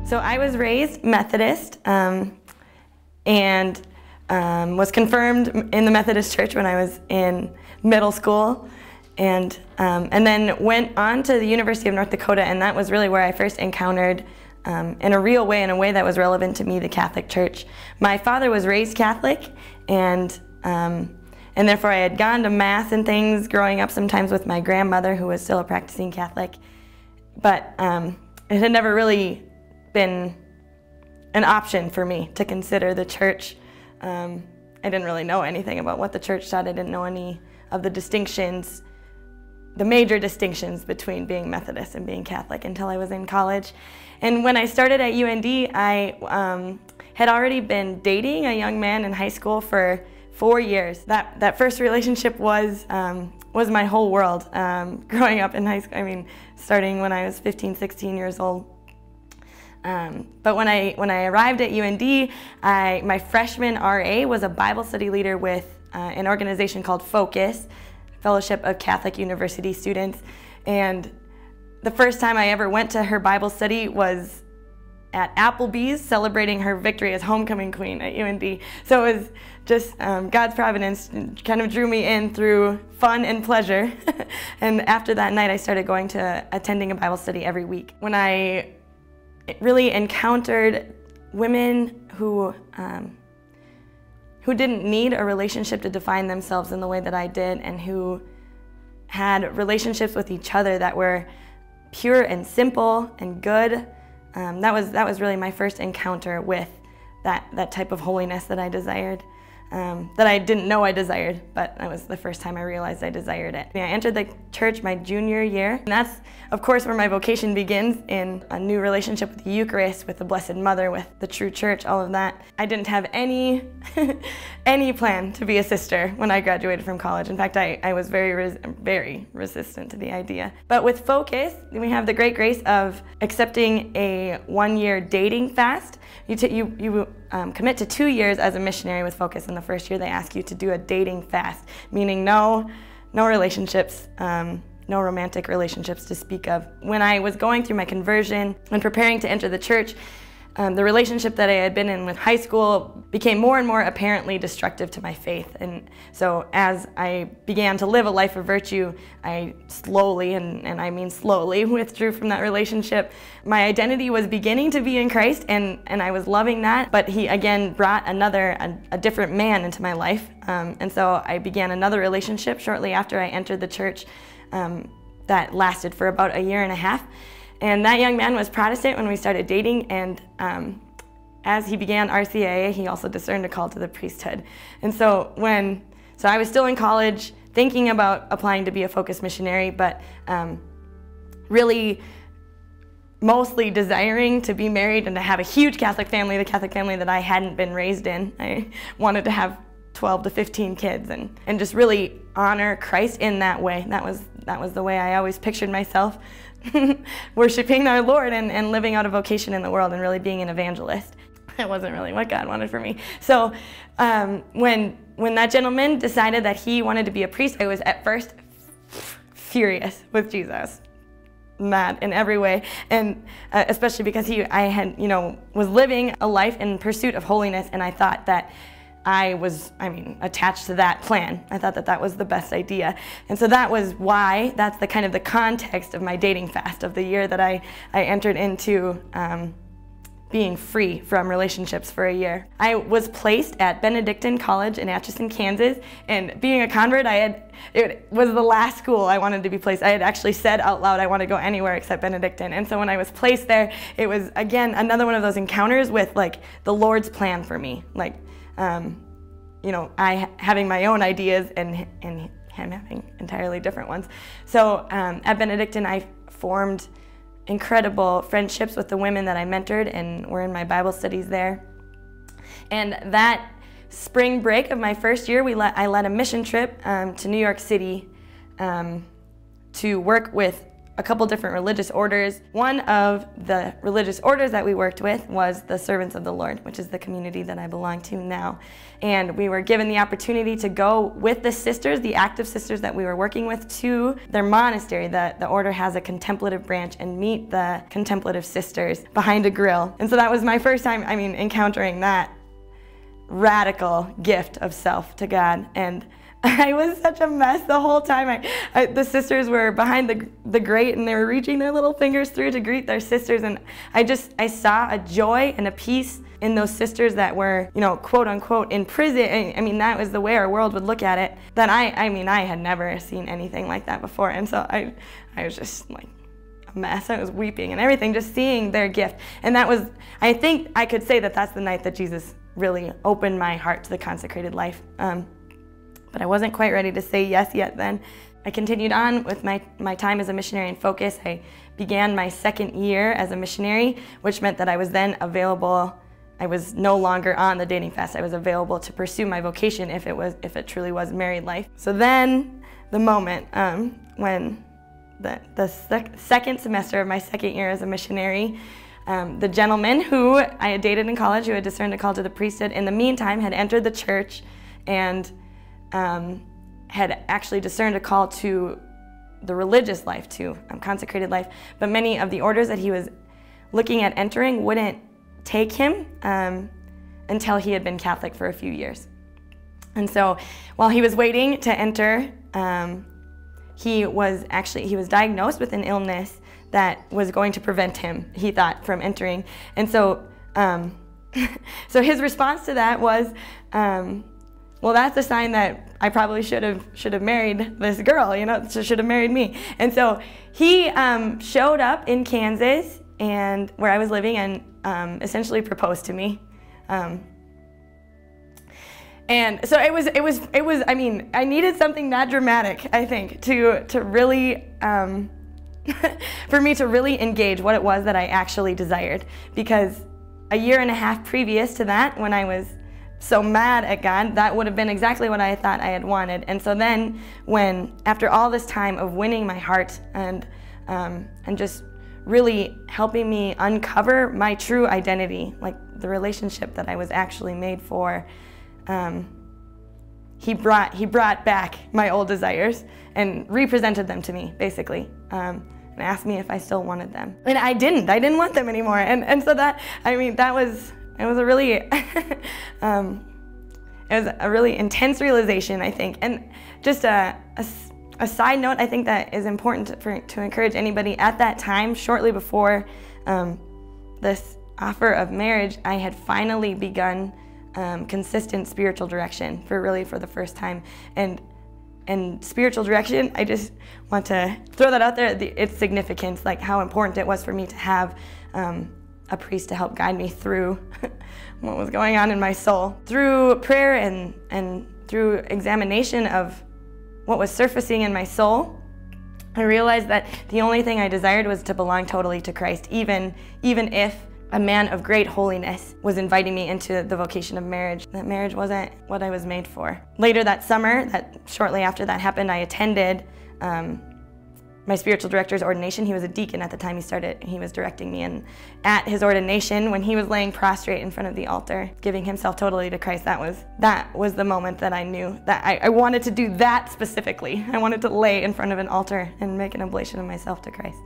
So I was raised Methodist and was confirmed in the Methodist church when I was in middle school, and then went on to the University of North Dakota, and that was really where I first encountered, in a real way, in a way that was relevant to me, the Catholic Church. My father was raised Catholic, and therefore I had gone to Mass and things growing up sometimes with my grandmother, who was still a practicing Catholic, but it had never really been an option for me to consider the church. I didn't really know anything about what the church taught. I didn't know any of the distinctions, the major distinctions between being Methodist and being Catholic until I was in college. And when I started at UND, I had already been dating a young man in high school for 4 years. That first relationship was my whole world. Growing up in high school, I mean, starting when I was 15, 16 years old. But when I arrived at UND, my freshman RA was a Bible study leader with an organization called Focus, Fellowship of Catholic University Students. And the first time I ever went to her Bible study was at Applebee's, celebrating her victory as homecoming queen at UND. So it was just God's providence kind of drew me in through fun and pleasure. And after that night, I started going to attending a Bible study every week. When I really encountered women who didn't need a relationship to define themselves in the way that I did, and who had relationships with each other that were pure and simple and good. That was really my first encounter with that type of holiness that I desired, that I didn't know I desired, but that was the first time I realized I desired it. I entered the church my junior year, and that's, of course, where my vocation begins, in a new relationship with the Eucharist, with the Blessed Mother, with the true church, all of that. I didn't have any plan to be a sister when I graduated from college. In fact, I was very resistant to the idea. But with Focus, we have the great grace of accepting a 1-year dating fast. You commit to 2 years as a missionary with Focus. In the first year, they ask you to do a dating fast, meaning no relationships, no romantic relationships to speak of. When I was going through my conversion and preparing to enter the church, the relationship that I had been in with high school became more and more apparently destructive to my faith. And so as I began to live a life of virtue, I slowly, and I mean slowly, withdrew from that relationship. My identity was beginning to be in Christ, and I was loving that, but he again brought a different man into my life. And so I began another relationship shortly after I entered the church that lasted for about 1.5 years. And that young man was Protestant when we started dating, and as he began RCIA, he also discerned a call to the priesthood. And so I was still in college, thinking about applying to be a Focus missionary, but really mostly desiring to be married and to have a huge Catholic family, the Catholic family that I hadn't been raised in. I wanted to have 12 to 15 kids and just really honor Christ in that way. That was the way I always pictured myself, worshiping our Lord and living out a vocation in the world and really being an evangelist. It wasn't really what God wanted for me. So when that gentleman decided that he wanted to be a priest, I was at first furious with Jesus, mad in every way, and especially because I was living a life in pursuit of holiness, and I thought that I was, attached to that plan. I thought that was the best idea. And so that's the kind of the context of my dating fast of the year that I entered into being free from relationships for 1 year. I was placed at Benedictine College in Atchison, Kansas, and being a convert, it was the last school I wanted to be placed. I had actually said out loud I want to go anywhere except Benedictine. And so when I was placed there, it was, again, another one of those encounters with the Lord's plan for me. I having my own ideas and him having entirely different ones. So at Benedictine, I formed incredible friendships with the women that I mentored and were in my Bible studies there. And that spring break of my first year, I led a mission trip to New York City to work with a couple different religious orders. One of the religious orders that we worked with was the Servants of the Lord, which is the community that I belong to now. And we were given the opportunity to go with the sisters, the active sisters that we were working with, to their monastery. The order has a contemplative branch, and meet the contemplative sisters behind a grill. And so that was my first time, encountering that radical gift of self to God. And I was such a mess the whole time. The sisters were behind the grate, and they were reaching their little fingers through to greet their sisters, and I saw a joy and a peace in those sisters that were, quote unquote, in prison. That was the way our world would look at it, that I had never seen anything like that before. And so I was just like a mess. I was weeping and everything, just seeing their gift. And that was, I think I could say that that's the night that Jesus really opened my heart to the consecrated life. But I wasn't quite ready to say yes yet then. I continued on with my time as a missionary in Focus. I began my second year as a missionary, which meant that I was then available. I was no longer on the dating fast. I was available to pursue my vocation if it truly was married life. So then the moment when the second semester of my second year as a missionary, the gentleman who I had dated in college, who had discerned a call to the priesthood, in the meantime had entered the church and had actually discerned a call to the religious life, to consecrated life. But many of the orders that he was looking at entering wouldn't take him until he had been Catholic for a few years. And so while he was waiting to enter, he was diagnosed with an illness that was going to prevent him, he thought, from entering. And so so his response to that was, well, that's a sign that I probably should have married this girl, should have married me. And so he showed up in Kansas, and where I was living, and essentially proposed to me. And so it was. I needed something that dramatic, I think, to really for me to really engage what it was that I actually desired. Because a year and a half previous to that, when I was so mad at God, that would have been exactly what I thought I had wanted. And so then, after all this time of winning my heart and just really helping me uncover my true identity, like the relationship that I was actually made for, he brought back my old desires and represented them to me, basically, and asked me if I still wanted them. And I didn't want them anymore. And so it was a really, it was a really intense realization, I think. And just a side note, I think that is important to encourage anybody. At that time, shortly before this offer of marriage, I had finally begun consistent spiritual direction for the first time. And spiritual direction, I just want to throw that out there, its significance, like how important it was for me to have a priest to help guide me through what was going on in my soul. Through prayer and through examination of what was surfacing in my soul, I realized that the only thing I desired was to belong totally to Christ, even if a man of great holiness was inviting me into the vocation of marriage. That marriage wasn't what I was made for. Later that summer, shortly after that happened, I attended my spiritual director's ordination. He was a deacon at the time he was directing me, and at his ordination, when he was laying prostrate in front of the altar, giving himself totally to Christ, that was the moment that I knew that I wanted to do that specifically. I wanted to lay in front of an altar and make an oblation of myself to Christ.